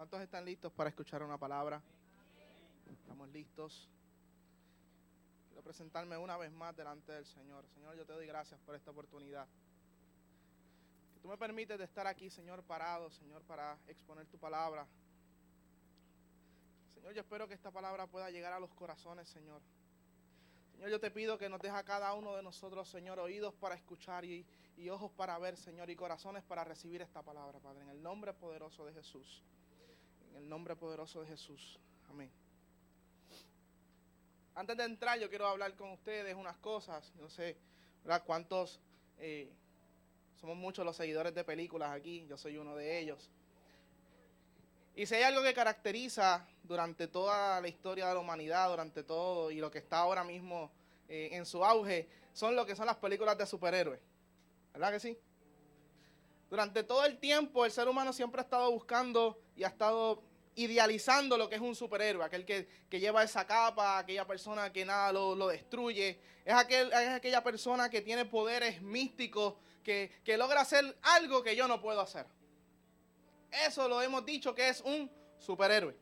¿Cuántos están listos para escuchar una palabra? ¿Estamos listos? Quiero presentarme una vez más delante del Señor. Señor, yo te doy gracias por esta oportunidad. Que tú me permites de estar aquí, Señor, parado, Señor, para exponer tu palabra. Señor, yo espero que esta palabra pueda llegar a los corazones, Señor. Señor, yo te pido que nos dejes a cada uno de nosotros, Señor, oídos para escuchar y ojos para ver, Señor, y corazones para recibir esta palabra, Padre, en el nombre poderoso de Jesús. En el nombre poderoso de Jesús. Amén. Antes de entrar, yo quiero hablar con ustedes unas cosas. No sé, ¿verdad? ¿Cuántos? Somos muchos los seguidores de películas aquí. Yo soy uno de ellos. Y si hay algo que caracteriza durante toda la historia de la humanidad, durante todo y lo que está ahora mismo en su auge, son lo que son las películas de superhéroes. ¿Verdad que sí? Durante todo el tiempo el ser humano siempre ha estado buscando y ha estado idealizando lo que es un superhéroe, aquel que lleva esa capa, aquella persona que nada lo destruye, es aquella persona que tiene poderes místicos, que logra hacer algo que yo no puedo hacer. Eso lo hemos dicho que es un superhéroe.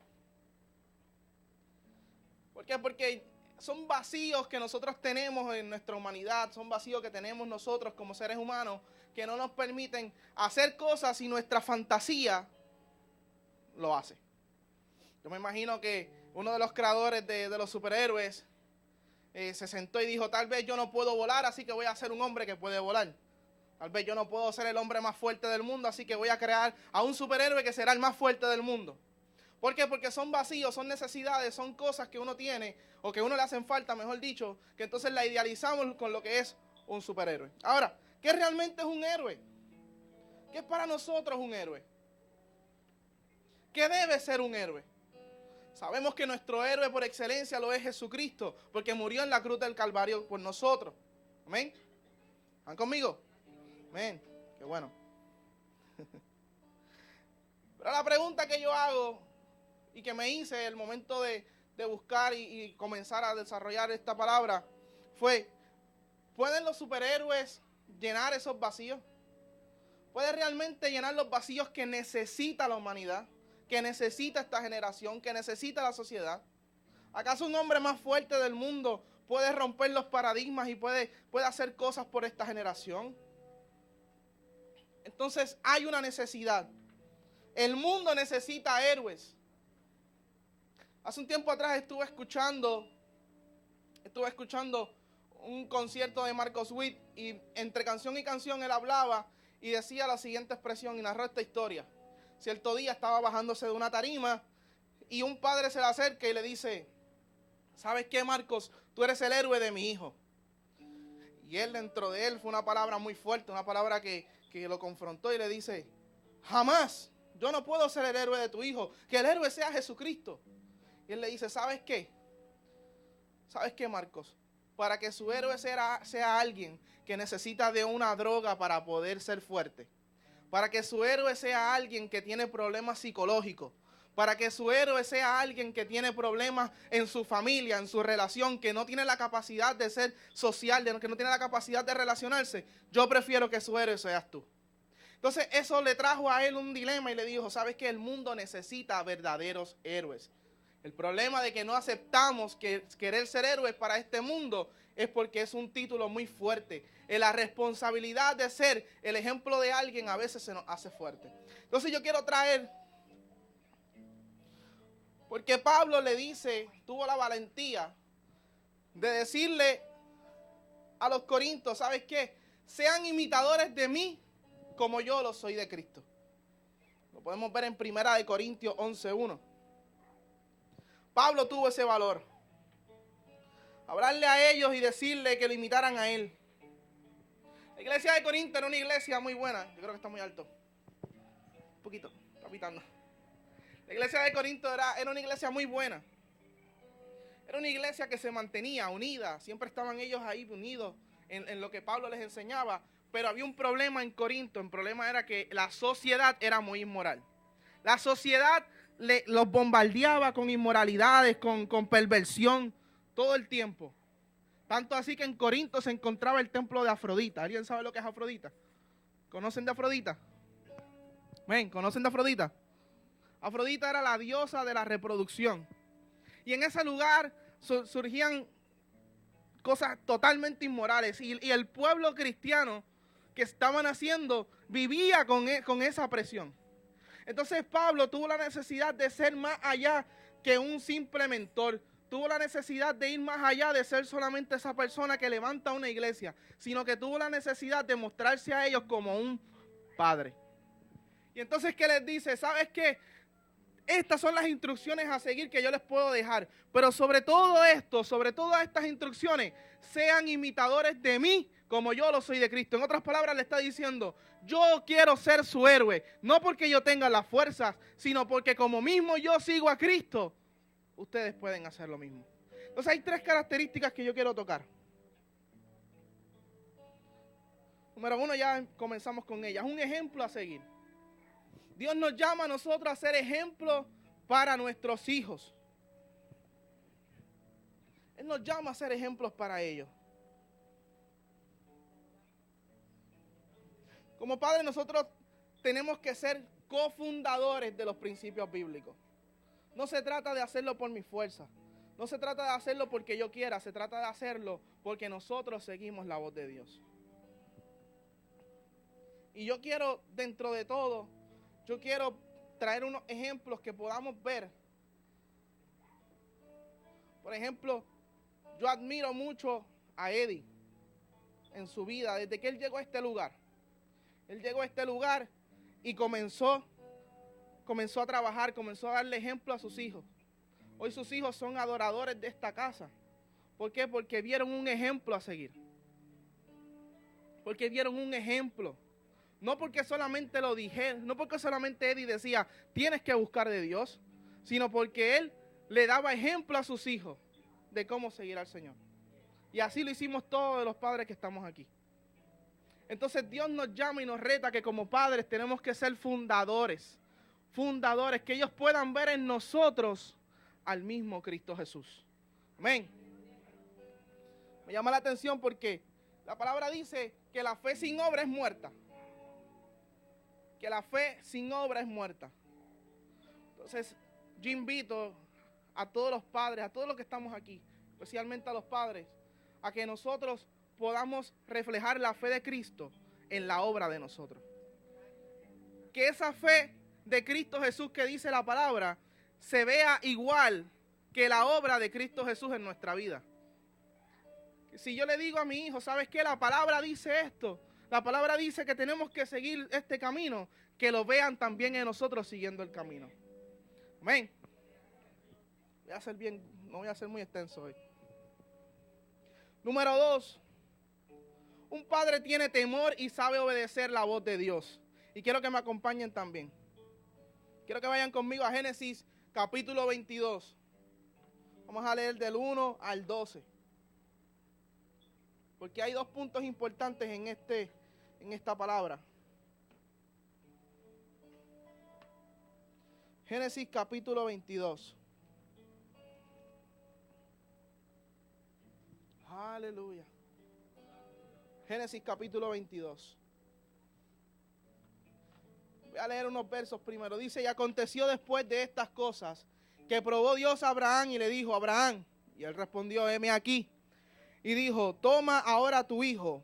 ¿Por qué? Porque son vacíos que nosotros tenemos en nuestra humanidad, son vacíos que tenemos nosotros como seres humanos que no nos permiten hacer cosas y nuestra fantasía lo hace. Yo me imagino que uno de los creadores de los superhéroes se sentó y dijo, tal vez yo no puedo volar, así que voy a ser un hombre que puede volar. Tal vez yo no puedo ser el hombre más fuerte del mundo, así que voy a crear a un superhéroe que será el más fuerte del mundo. ¿Por qué? Porque son vacíos, son necesidades, son cosas que uno tiene o que a uno le hacen falta, mejor dicho, que entonces la idealizamos con lo que es un superhéroe. Ahora, ¿qué realmente es un héroe? ¿Qué es para nosotros un héroe? ¿Qué debe ser un héroe? Sabemos que nuestro héroe por excelencia lo es Jesucristo, porque murió en la cruz del Calvario por nosotros. ¿Amén? ¿Están conmigo? Amén. Qué bueno. Pero la pregunta que yo hago y que me hice en el momento de buscar y comenzar a desarrollar esta palabra fue, ¿pueden los superhéroes llenar esos vacíos? ¿Puede realmente llenar los vacíos que necesita la humanidad, que necesita esta generación, que necesita la sociedad? ¿Acaso un hombre más fuerte del mundo puede romper los paradigmas y puede hacer cosas por esta generación? Entonces hay una necesidad. El mundo necesita héroes. Hace un tiempo atrás estuve escuchando un concierto de Marcos Witt y entre canción y canción él hablaba y decía la siguiente expresión y narró esta historia. Cierto día estaba bajándose de una tarima y un padre se le acerca y le dice, ¿sabes qué, Marcos? Tú eres el héroe de mi hijo. Y él, dentro de él, fue una palabra muy fuerte, una palabra que lo confrontó y le dice, jamás, yo no puedo ser el héroe de tu hijo, que el héroe sea Jesucristo. Y él le dice, ¿sabes qué? ¿Sabes qué, Marcos? Para que su héroe sea alguien que necesita de una droga para poder ser fuerte. Para que su héroe sea alguien que tiene problemas psicológicos. Para que su héroe sea alguien que tiene problemas en su familia, en su relación, que no tiene la capacidad de ser social, que no tiene la capacidad de relacionarse. Yo prefiero que su héroe seas tú. Entonces eso le trajo a él un dilema y le dijo, ¿sabes qué? El mundo necesita verdaderos héroes. El problema de que no aceptamos querer ser héroes para este mundo es porque es un título muy fuerte. La responsabilidad de ser el ejemplo de alguien a veces se nos hace fuerte. Entonces yo quiero traer, porque Pablo le dice, tuvo la valentía de decirle a los corintios, ¿sabes qué? Sean imitadores de mí como yo lo soy de Cristo. Lo podemos ver en 1 Corintios 11:1. Pablo tuvo ese valor. Hablarle a ellos y decirle que lo imitaran a él. La iglesia de Corinto era una iglesia muy buena. Yo creo que está muy alto. Un poquito, está pitando. La iglesia de Corinto era una iglesia muy buena. Era una iglesia que se mantenía unida. Siempre estaban ellos ahí unidos en lo que Pablo les enseñaba. Pero había un problema en Corinto. El problema era que la sociedad era muy inmoral. La sociedad los bombardeaba con inmoralidades, con perversión, todo el tiempo. Tanto así que en Corinto se encontraba el templo de Afrodita. ¿Alguien sabe lo que es Afrodita? ¿Conocen de Afrodita? ¿Ven? ¿Conocen de Afrodita? Afrodita era la diosa de la reproducción. Y en ese lugar surgían cosas totalmente inmorales. Y el pueblo cristiano que estaban haciendo vivía con esa presión. Entonces Pablo tuvo la necesidad de ser más allá que un simple mentor. Tuvo la necesidad de ir más allá de ser solamente esa persona que levanta una iglesia, sino que tuvo la necesidad de mostrarse a ellos como un padre. Y entonces, ¿qué les dice? ¿Sabes qué? Estas son las instrucciones a seguir que yo les puedo dejar. Pero sobre todo esto, sobre todas estas instrucciones, sean imitadores de mí como yo lo soy de Cristo. En otras palabras, le está diciendo, yo quiero ser su héroe. No porque yo tenga las fuerzas, sino porque como mismo yo sigo a Cristo, ustedes pueden hacer lo mismo. Entonces hay 3 características que yo quiero tocar. Número 1, ya comenzamos con ellas. Un ejemplo a seguir. Dios nos llama a nosotros a ser ejemplos para nuestros hijos. Él nos llama a ser ejemplos para ellos. Como padres, nosotros tenemos que ser cofundadores de los principios bíblicos. No se trata de hacerlo por mi fuerza. No se trata de hacerlo porque yo quiera. Se trata de hacerlo porque nosotros seguimos la voz de Dios. Y yo quiero, dentro de todo, yo quiero traer unos ejemplos que podamos ver. Por ejemplo, yo admiro mucho a Eddie en su vida, desde que él llegó a este lugar. Él llegó a este lugar y comenzó a trabajar, comenzó a darle ejemplo a sus hijos. Hoy sus hijos son adoradores de esta casa. ¿Por qué? Porque vieron un ejemplo a seguir. Porque vieron un ejemplo. No porque solamente lo dijeron, no porque solamente Eddie decía, tienes que buscar de Dios, sino porque él le daba ejemplo a sus hijos de cómo seguir al Señor. Y así lo hicimos todos los padres que estamos aquí. Entonces Dios nos llama y nos reta que como padres tenemos que ser fundadores, que ellos puedan ver en nosotros al mismo Cristo Jesús. Amén. Me llama la atención porque la palabra dice que la fe sin obra es muerta. Que la fe sin obra es muerta. Entonces, yo invito a todos los padres, a todos los que estamos aquí, especialmente a los padres, a que nosotros podamos reflejar la fe de Cristo en la obra de nosotros. Que esa fe de Cristo Jesús que dice la palabra se vea igual que la obra de Cristo Jesús en nuestra vida. Si yo le digo a mi hijo, ¿sabes qué? La palabra dice esto. La palabra dice que tenemos que seguir este camino, que lo vean también en nosotros siguiendo el camino. Amén. No voy a ser muy extenso hoy. Número 2. Un padre tiene temor y sabe obedecer la voz de Dios. Y quiero que me acompañen también. Quiero que vayan conmigo a Génesis capítulo 22. Vamos a leer del 1 al 12. Porque hay 2 puntos importantes en esta palabra. Génesis capítulo 22. Aleluya. Génesis capítulo 22. Voy a leer unos versos primero. Dice, y aconteció después de estas cosas, que probó Dios a Abraham y le dijo, Abraham, y él respondió, heme aquí. Y dijo, toma ahora tu hijo,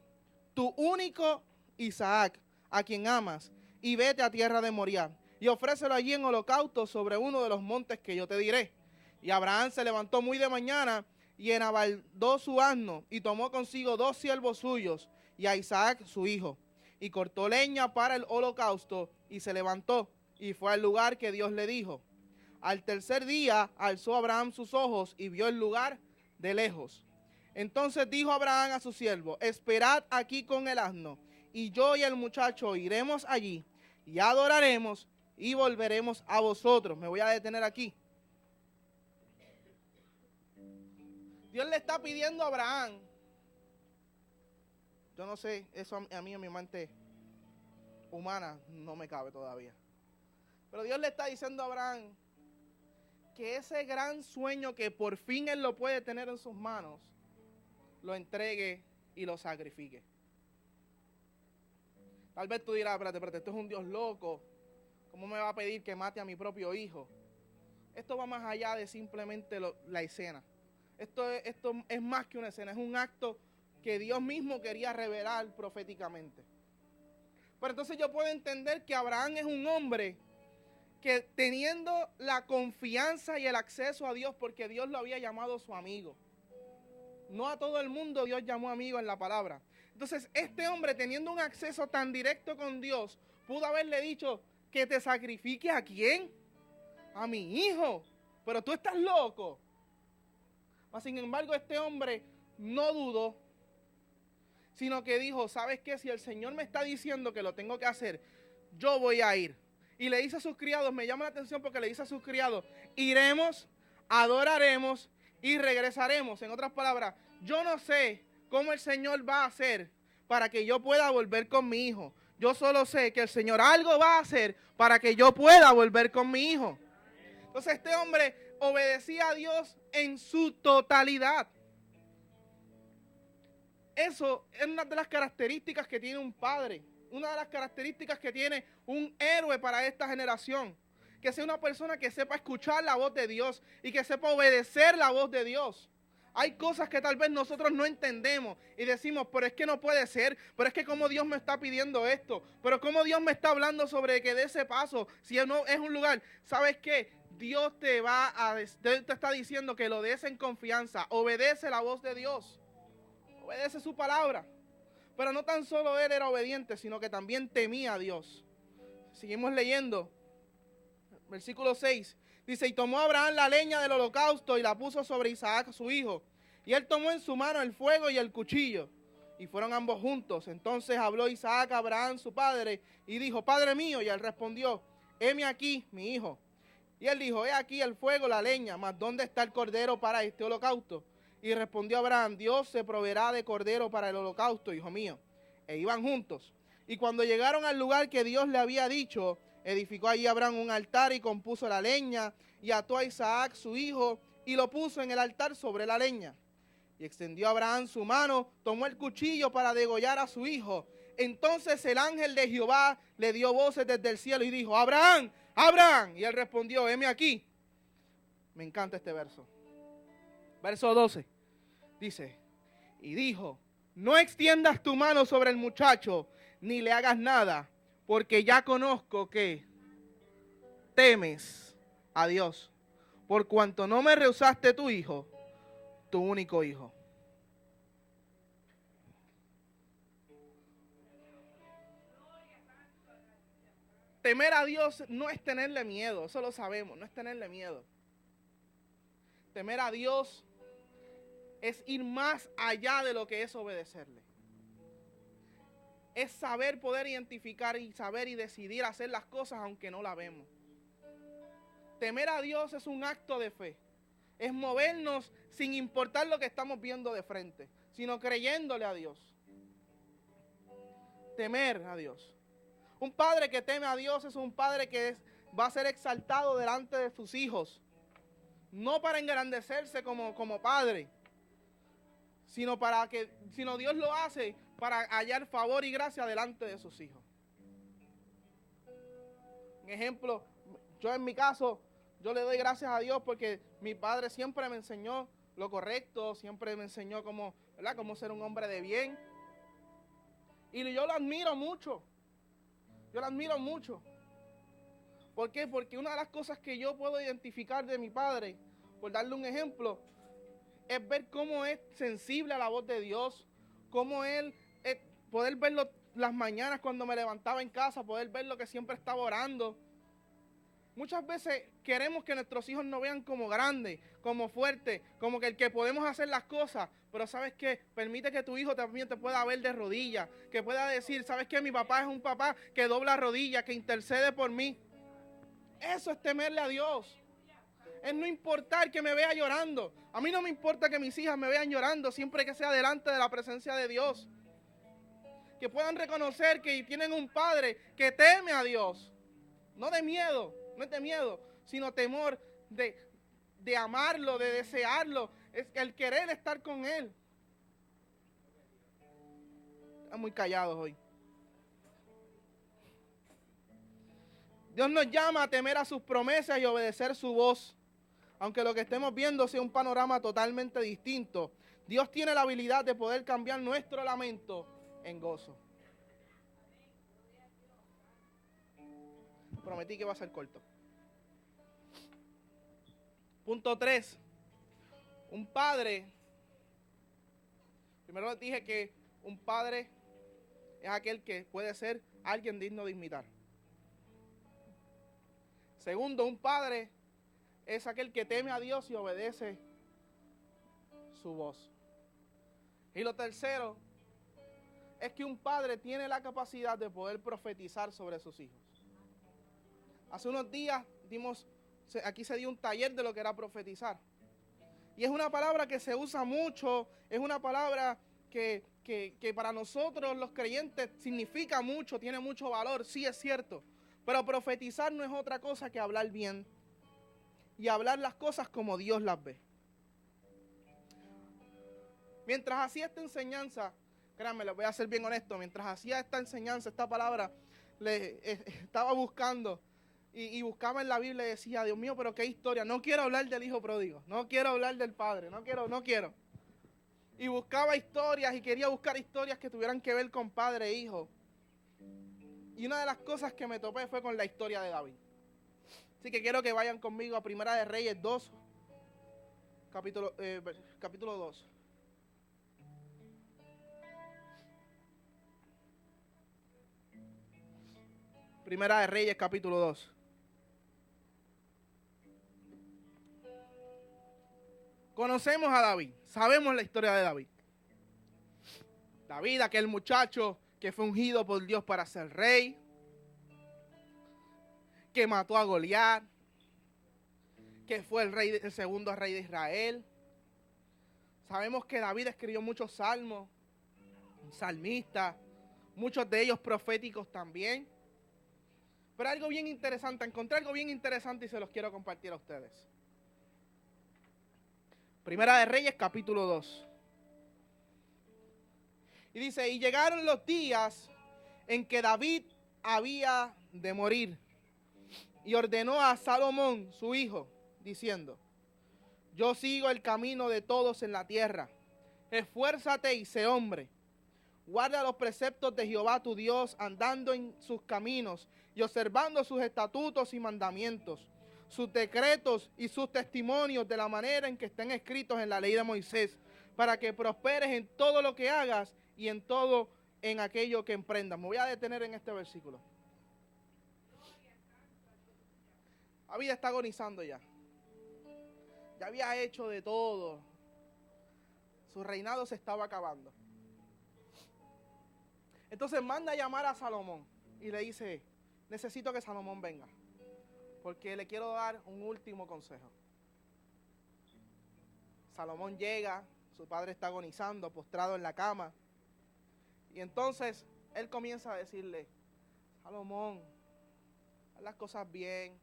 tu único Isaac, a quien amas, y vete a tierra de Moriah, y ofrécelo allí en holocausto sobre uno de los montes que yo te diré. Y Abraham se levantó muy de mañana, y enabaldó su asno, y tomó consigo 2 siervos suyos, y a Isaac su hijo, y cortó leña para el holocausto, y se levantó, y fue al lugar que Dios le dijo. Al tercer día alzó Abraham sus ojos, y vio el lugar de lejos. Entonces dijo Abraham a su siervo, esperad aquí con el asno, y yo y el muchacho iremos allí, y adoraremos, y volveremos a vosotros. Me voy a detener aquí. Dios le está pidiendo a Abraham, yo no sé, eso a mí en mi mente humana no me cabe todavía. Pero Dios le está diciendo a Abraham que ese gran sueño que por fin él lo puede tener en sus manos, lo entregue y lo sacrifique. Tal vez tú dirás, espérate, esto es un Dios loco. ¿Cómo me va a pedir que mate a mi propio hijo? Esto va más allá de simplemente la escena. Esto es más que una escena, es un acto que Dios mismo quería revelar proféticamente. Pero entonces yo puedo entender que Abraham es un hombre que teniendo la confianza y el acceso a Dios, porque Dios lo había llamado su amigo. No a todo el mundo Dios llamó amigo en la palabra. Entonces este hombre, teniendo un acceso tan directo con Dios, pudo haberle dicho que te sacrifique ¿a quién? A mi hijo. Pero tú estás loco. Mas, sin embargo, este hombre no dudó, sino que dijo, ¿sabes qué? Si el Señor me está diciendo que lo tengo que hacer, yo voy a ir. Y le dice a sus criados, me llama la atención porque le dice a sus criados, iremos, adoraremos y regresaremos. En otras palabras, yo no sé cómo el Señor va a hacer para que yo pueda volver con mi hijo. Yo solo sé que el Señor algo va a hacer para que yo pueda volver con mi hijo. Entonces este hombre obedecía a Dios en su totalidad. Eso es una de las características que tiene un padre. Una de las características que tiene un héroe para esta generación. Que sea una persona que sepa escuchar la voz de Dios y que sepa obedecer la voz de Dios. Hay cosas que tal vez nosotros no entendemos y decimos, pero es que no puede ser, pero es que cómo Dios me está pidiendo esto, pero cómo Dios me está hablando sobre que dé ese paso, si no es un lugar, ¿sabes qué? Dios te está diciendo que lo des en confianza, obedece la voz de Dios, obedece su palabra. Pero no tan solo él era obediente, sino que también temía a Dios. Seguimos leyendo, versículo 6. Dice, y tomó Abraham la leña del holocausto y la puso sobre Isaac su hijo. Y él tomó en su mano el fuego y el cuchillo. Y fueron ambos juntos. Entonces habló Isaac a Abraham su padre y dijo, Padre mío. Y él respondió, heme aquí mi hijo. Y él dijo, he aquí el fuego, la leña, mas ¿dónde está el cordero para este holocausto? Y respondió Abraham, Dios se proveerá de cordero para el holocausto, hijo mío. E iban juntos. Y cuando llegaron al lugar que Dios le había dicho, edificó allí Abraham un altar y compuso la leña, y ató a Isaac su hijo, y lo puso en el altar sobre la leña. Y extendió Abraham su mano, tomó el cuchillo para degollar a su hijo. Entonces el ángel de Jehová le dio voces desde el cielo y dijo, Abraham, Abraham. Y él respondió, heme aquí. Me encanta este verso. Verso 12. Dice, y dijo, no extiendas tu mano sobre el muchacho, ni le hagas nada, porque ya conozco que temes a Dios, por cuanto no me rehusaste tu hijo, tu único hijo. Temer a Dios no es tenerle miedo, eso lo sabemos, no es tenerle miedo. Temer a Dios es ir más allá de lo que es obedecerle. Es saber poder identificar y saber y decidir hacer las cosas aunque no la vemos. Temer a Dios es un acto de fe. Es movernos sin importar lo que estamos viendo de frente, sino creyéndole a Dios. Temer a Dios. Un padre que teme a Dios es un padre que va a ser exaltado delante de sus hijos. No para engrandecerse como padre, sino Dios lo hace para hallar favor y gracia delante de sus hijos. Un ejemplo, yo en mi caso, yo le doy gracias a Dios porque mi padre siempre me enseñó lo correcto, siempre me enseñó cómo ser un hombre de bien. Y yo lo admiro mucho. Yo lo admiro mucho. ¿Por qué? Porque una de las cosas que yo puedo identificar de mi padre, por darle un ejemplo, es ver cómo es sensible a la voz de Dios, cómo él, poder verlo las mañanas cuando me levantaba en casa, poder verlo que siempre estaba orando. Muchas veces queremos que nuestros hijos nos vean como grandes, como fuertes, como que el que podemos hacer las cosas, pero ¿sabes qué? Permite que tu hijo también te pueda ver de rodillas, que pueda decir, ¿sabes qué? Mi papá es un papá que dobla rodillas, que intercede por mí. Eso es temerle a Dios. Es no importar que me vea llorando. A mí no me importa que mis hijas me vean llorando siempre que sea delante de la presencia de Dios. Que puedan reconocer que tienen un padre que teme a Dios. No de miedo, no es de miedo, sino temor de amarlo, de desearlo. Es el querer estar con Él. Están muy callados hoy. Dios nos llama a temer a sus promesas y obedecer su voz. Aunque lo que estemos viendo sea un panorama totalmente distinto, Dios tiene la habilidad de poder cambiar nuestro lamento en gozo. Prometí que va a ser corto. Punto 3. Un padre. Primero les dije que un padre es aquel que puede ser alguien digno de imitar. Segundo, un padre es aquel que teme a Dios y obedece su voz. Y lo tercero es que un padre tiene la capacidad de poder profetizar sobre sus hijos. Hace unos días aquí se dio un taller de lo que era profetizar. Y es una palabra que se usa mucho, es una palabra que para nosotros los creyentes significa mucho, tiene mucho valor, sí es cierto. Pero profetizar no es otra cosa que hablar bien y hablar las cosas como Dios las ve. Mientras hacía esta enseñanza, créanme, les voy a ser bien honesto, mientras hacía esta enseñanza, esta palabra, estaba buscando y buscaba en la Biblia y decía, Dios mío, pero qué historia, no quiero hablar del hijo pródigo, no quiero hablar del padre, no quiero. Y buscaba historias y quería buscar historias que tuvieran que ver con padre e hijo. Y una de las cosas que me topé fue con la historia de David. Así que quiero que vayan conmigo a Primera de Reyes 2, capítulo 2. Primera de Reyes, capítulo 2. Conocemos a David, sabemos la historia de David. David, aquel muchacho que fue ungido por Dios para ser rey, que mató a Goliat, que fue el segundo rey de Israel. Sabemos que David escribió muchos salmos, salmistas, muchos de ellos proféticos también. Pero encontré algo bien interesante y se los quiero compartir a ustedes. Primera de Reyes, capítulo 2. Y dice, y llegaron los días en que David había de morir. Y ordenó a Salomón, su hijo, diciendo, yo sigo el camino de todos en la tierra. Esfuérzate y sé hombre. Guarda los preceptos de Jehová tu Dios, andando en sus caminos y observando sus estatutos y mandamientos, sus decretos y sus testimonios de la manera en que estén escritos en la ley de Moisés, para que prosperes en todo lo que hagas y en aquello que emprendas. Me voy a detener en este versículo. David está agonizando ya. Ya había hecho de todo. Su reinado se estaba acabando. Entonces manda a llamar a Salomón y le dice, necesito que Salomón venga, porque le quiero dar un último consejo. Salomón llega, su padre está agonizando, postrado en la cama. Y entonces él comienza a decirle, Salomón, haz las cosas bien,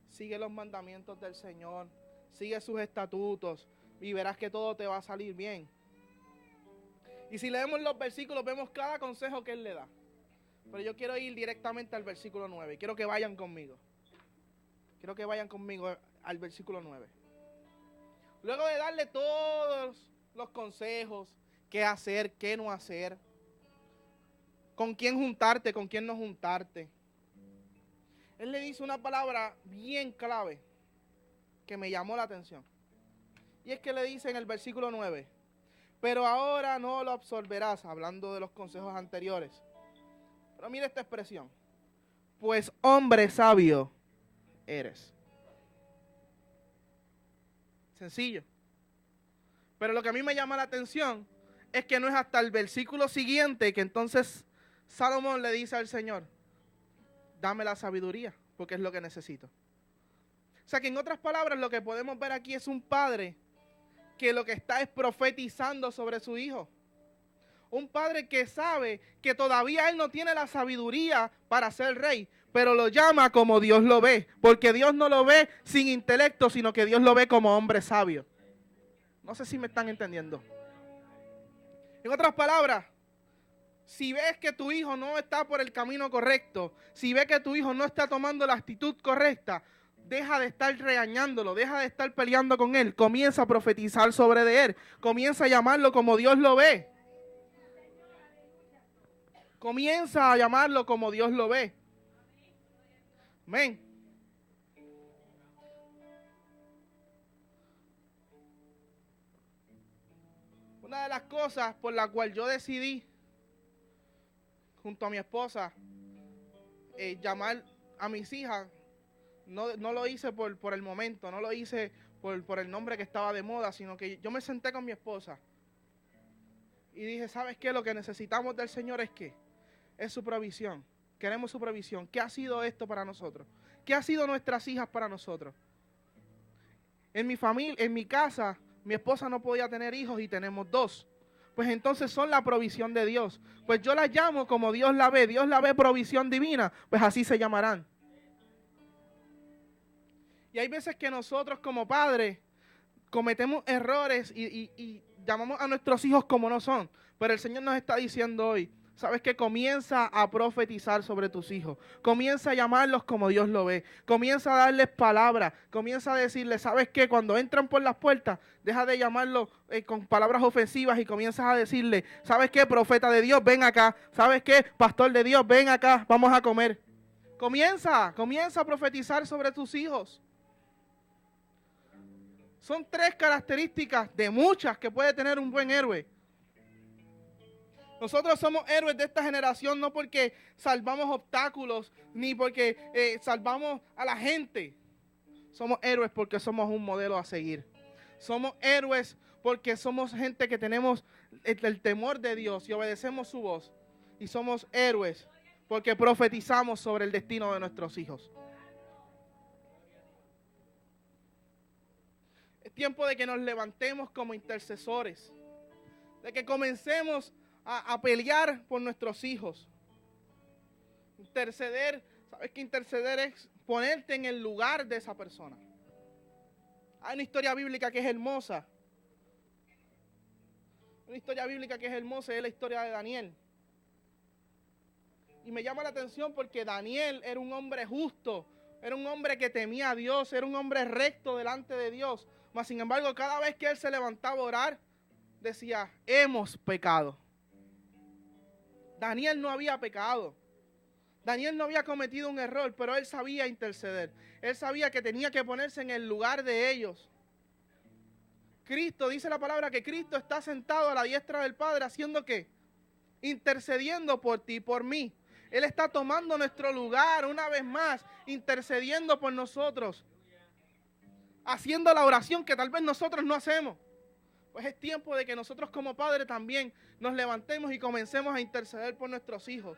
sigue los mandamientos del Señor, sigue sus estatutos y verás que todo te va a salir bien. Y si leemos los versículos, vemos cada consejo que él le da. Pero yo quiero ir directamente al versículo 9. Quiero que vayan conmigo. Quiero que vayan conmigo al versículo 9. Luego de darle todos los consejos, qué hacer, qué no hacer, con quién juntarte, con quién no juntarte, él le dice una palabra bien clave que me llamó la atención. Y es que le dice en el versículo 9, pero ahora no lo absorberás, hablando de los consejos anteriores. Pero mira esta expresión, pues hombre sabio eres. Sencillo. Pero lo que a mí me llama la atención es que no es hasta el versículo siguiente que entonces Salomón le dice al Señor, dame la sabiduría, porque es lo que necesito. O sea que en otras palabras lo que podemos ver aquí es un padre que lo que está es profetizando sobre su hijo. Un padre que sabe que todavía él no tiene la sabiduría para ser rey, pero lo llama como Dios lo ve, porque Dios no lo ve sin intelecto, sino que Dios lo ve como hombre sabio. No sé si me están entendiendo. En otras palabras, Si ves que tu hijo no está por el camino correcto, si ves que tu hijo no está tomando la actitud correcta, deja de estar regañándolo, deja de estar peleando con él. Comienza a profetizar sobre de él. Comienza a llamarlo como Dios lo ve. Comienza a llamarlo como Dios lo ve. Amén. Una de las cosas por la cual yo decidí, junto a mi esposa, llamar a mis hijas, no lo hice por el momento, no lo hice por el nombre que estaba de moda, sino que yo me senté con mi esposa y dije, ¿sabes qué? Lo que necesitamos del Señor es ¿qué? Es su provisión. Queremos su provisión. ¿Qué ha sido esto para nosotros? ¿Qué ha sido nuestras hijas para nosotros? En mi familia, en mi casa, mi esposa no podía tener hijos y tenemos 2. Pues entonces son la provisión de Dios. Pues yo las llamo como Dios la ve. Dios la ve provisión divina, pues así se llamarán. Y hay veces que nosotros como padres cometemos errores y llamamos a nuestros hijos como no son. Pero el Señor nos está diciendo hoy, ¿sabes qué? Comienza a profetizar sobre tus hijos. Comienza a llamarlos como Dios lo ve. Comienza a darles palabras. Comienza a decirles, ¿sabes qué? Cuando entran por las puertas, deja de llamarlos con palabras ofensivas y comienzas a decirle, ¿sabes qué? Profeta de Dios, ven acá. ¿Sabes qué? Pastor de Dios, ven acá. Vamos a comer. Comienza a profetizar sobre tus hijos. Son 3 características de muchas que puede tener un buen héroe. Nosotros somos héroes de esta generación no porque salvamos obstáculos, ni porque salvamos a la gente. Somos héroes porque somos un modelo a seguir. Somos héroes porque somos gente que tenemos el temor de Dios y obedecemos su voz. Y somos héroes porque profetizamos sobre el destino de nuestros hijos. Es tiempo de que nos levantemos como intercesores, de que comencemos a pelear por nuestros hijos. Interceder, ¿sabes qué? Interceder es ponerte en el lugar de esa persona. Hay una historia bíblica que es hermosa. Una historia bíblica que es hermosa es la historia de Daniel. Y me llama la atención porque Daniel era un hombre justo, era un hombre que temía a Dios, era un hombre recto delante de Dios. Mas sin embargo, cada vez que él se levantaba a orar, decía, hemos pecado. Daniel no había pecado. Daniel no había cometido un error, pero él sabía interceder. Él sabía que tenía que ponerse en el lugar de ellos. Cristo, dice la palabra que Cristo está sentado a la diestra del Padre, ¿haciendo qué? Intercediendo por ti y por mí. Él está tomando nuestro lugar una vez más, intercediendo por nosotros. Haciendo la oración que tal vez nosotros no hacemos. Pues es tiempo de que nosotros como padres también nos levantemos y comencemos a interceder por nuestros hijos.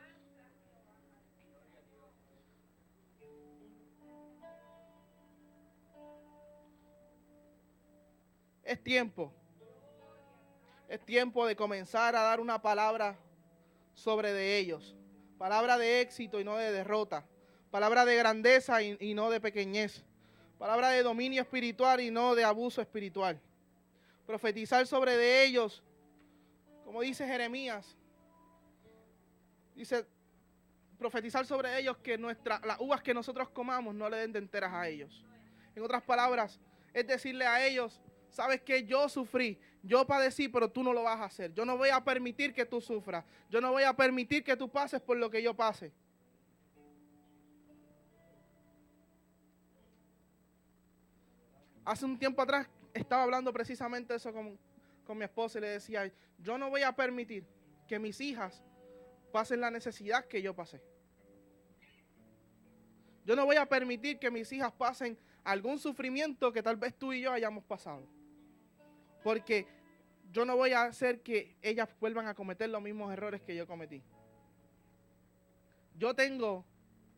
Es tiempo de comenzar a dar una palabra sobre de ellos. Palabra de éxito y no de derrota. Palabra de grandeza y no de pequeñez. Palabra de dominio espiritual y no de abuso espiritual. Profetizar sobre de ellos, como dice Jeremías, dice, profetizar sobre ellos que las uvas que nosotros comamos no le den de enteras a ellos. En otras palabras, es decirle a ellos, sabes que yo sufrí, yo padecí, pero tú no lo vas a hacer. Yo no voy a permitir que tú sufras. Yo no voy a permitir que tú pases por lo que yo pase. Hace un tiempo atrás estaba hablando precisamente eso con mi esposa y le decía, yo no voy a permitir que mis hijas pasen la necesidad que yo pasé. Yo no voy a permitir que mis hijas pasen algún sufrimiento que tal vez tú y yo hayamos pasado. Porque yo no voy a hacer que ellas vuelvan a cometer los mismos errores que yo cometí. Yo tengo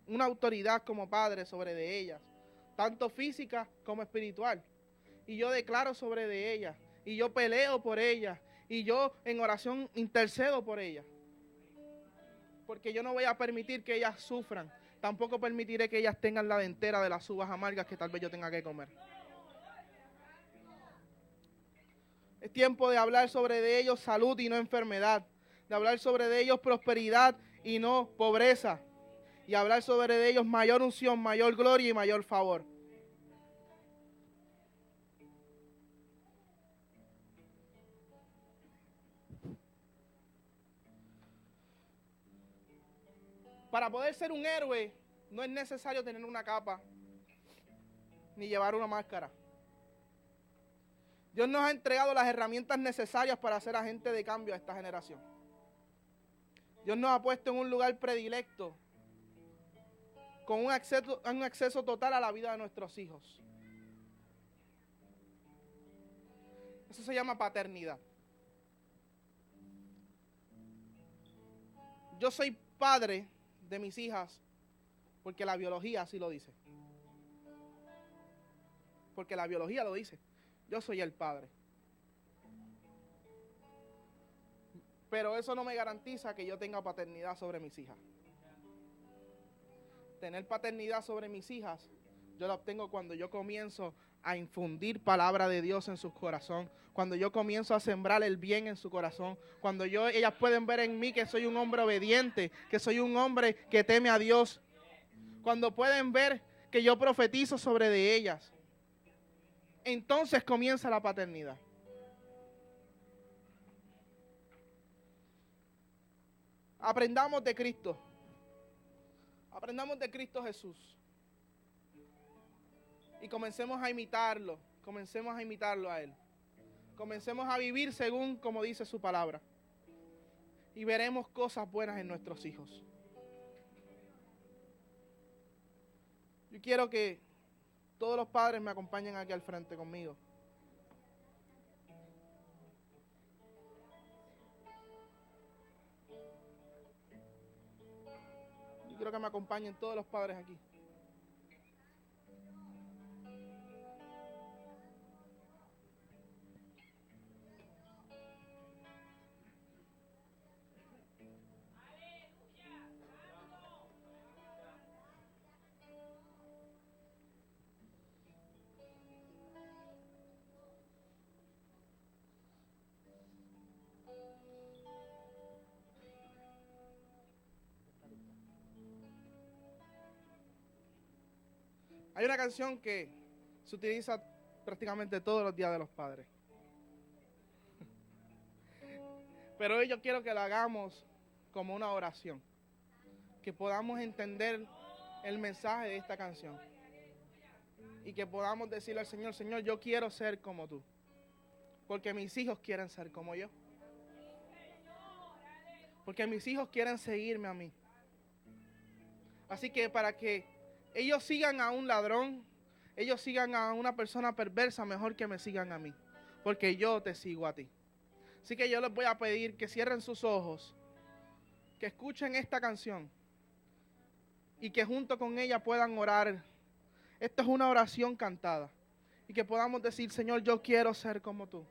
una autoridad como padre sobre de ellas, tanto física como espiritual. Y yo declaro sobre de ellas, y yo peleo por ellas, y yo en oración intercedo por ellas. Porque yo no voy a permitir que ellas sufran. Tampoco permitiré que ellas tengan la dentera de las uvas amargas que tal vez yo tenga que comer. Es tiempo de hablar sobre de ellos salud y no enfermedad. de hablar sobre ellos prosperidad y no pobreza, y hablar sobre ellos mayor unción, mayor gloria y mayor favor. Para poder ser un héroe no es necesario tener una capa ni llevar una máscara. Dios nos ha entregado las herramientas necesarias para ser agentes de cambio a esta generación. Dios nos ha puesto en un lugar predilecto, con un acceso total a la vida de nuestros hijos. Eso se llama paternidad. Yo soy padre de mis hijas porque la biología así lo dice. Porque la biología lo dice. Yo soy el padre. Pero eso no me garantiza que yo tenga paternidad sobre mis hijas. Tener paternidad sobre mis hijas, yo la obtengo cuando yo comienzo a infundir palabra de Dios en su corazón, cuando yo comienzo a sembrar el bien en su corazón, cuando ellas pueden ver en mí que soy un hombre obediente, que soy un hombre que teme a Dios, cuando pueden ver que yo profetizo sobre de ellas. Entonces comienza la paternidad. Aprendamos de Cristo. Aprendamos de Cristo Jesús. Y comencemos a imitarlo. Comencemos a imitarlo a Él. Comencemos a vivir según como dice su palabra. Y veremos cosas buenas en nuestros hijos. Yo quiero que todos los padres me acompañen aquí al frente conmigo. Yo quiero que me acompañen todos los padres aquí. Hay una canción que se utiliza prácticamente todos los días de los padres. Pero hoy yo quiero que la hagamos como una oración. Que podamos entender el mensaje de esta canción. Y que podamos decirle al Señor, Señor, yo quiero ser como tú. Porque mis hijos quieren ser como yo. Porque mis hijos quieren seguirme a mí. Así que para que ellos sigan a un ladrón, ellos sigan a una persona perversa, mejor que me sigan a mí. Porque yo te sigo a ti. Así que yo les voy a pedir que cierren sus ojos, que escuchen esta canción y que junto con ella puedan orar. Esta es una oración cantada. Y que podamos decir, Señor, yo quiero ser como tú.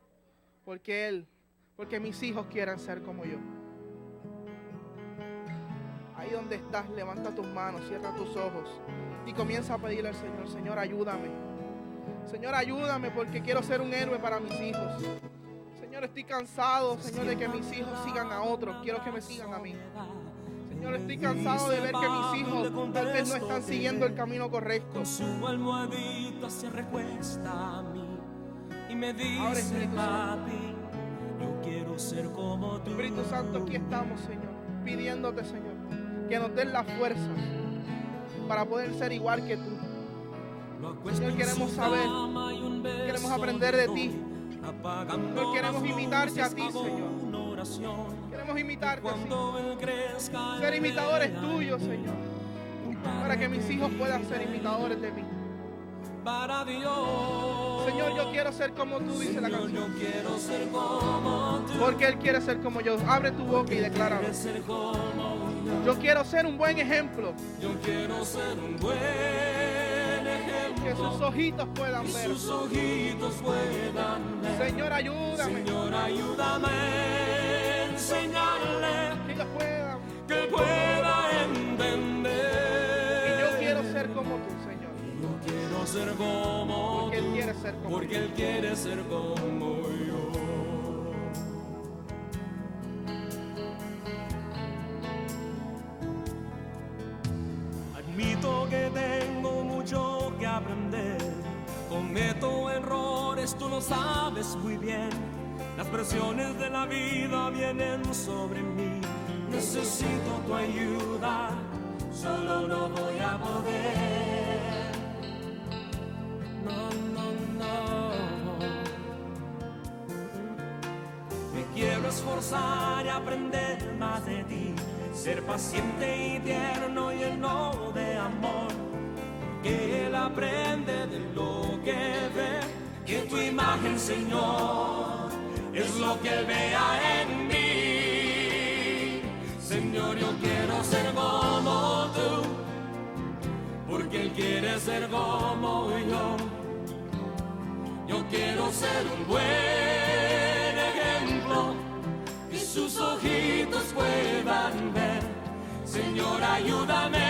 Porque mis hijos quieren ser como yo. Ahí donde estás, levanta tus manos, cierra tus ojos y comienza a pedirle al Señor, Señor, ayúdame. Señor, ayúdame porque quiero ser un héroe para mis hijos. Señor, estoy cansado, Señor, de que mis hijos sigan a otros. Quiero que me sigan a mí. Señor, estoy cansado de ver que mis hijos tal vez no están siguiendo el camino correcto. Con su almohadita se recuesta a mí y me dice, Ahora, Espíritu Santo. papi, yo quiero ser como tú. Espíritu Santo, aquí estamos, Señor, pidiéndote, Señor, que nos den las fuerzas para poder ser igual que tú. Señor, queremos saber, queremos aprender de ti. Señor, queremos imitarte a ti, Señor. Queremos imitarte, Señor. Ser imitadores tuyos, Señor. Para que mis hijos puedan ser imitadores de mí. Señor, yo quiero ser como tú, dice la canción. Porque Él quiere ser como yo. Abre tu boca y decláralo. Yo quiero ser un buen ejemplo. Yo quiero ser un buen ejemplo. Que sus ojitos puedan ver. Sus ojitos puedan ver. Señor, ayúdame. Señor, ayúdame a enseñarle Que que pueda entender. Y yo quiero ser como tú, Señor. Yo quiero ser como Porque Él quiere ser como porque Él quiere ser como yo. aprender. Cometo errores, tú lo sabes muy bien. Las presiones de la vida vienen sobre mí. Necesito tu ayuda, solo no voy a poder. No, no, no. Me quiero esforzar y aprender más de ti. Ser paciente y tierno, lleno de amor. Que Él aprende de lo que ve. Que tu imagen, Señor, es lo que Él vea en mí. Señor, yo quiero ser como tú, porque Él quiere ser como yo. Yo quiero ser un buen ejemplo, que sus ojitos puedan ver. Señor, ayúdame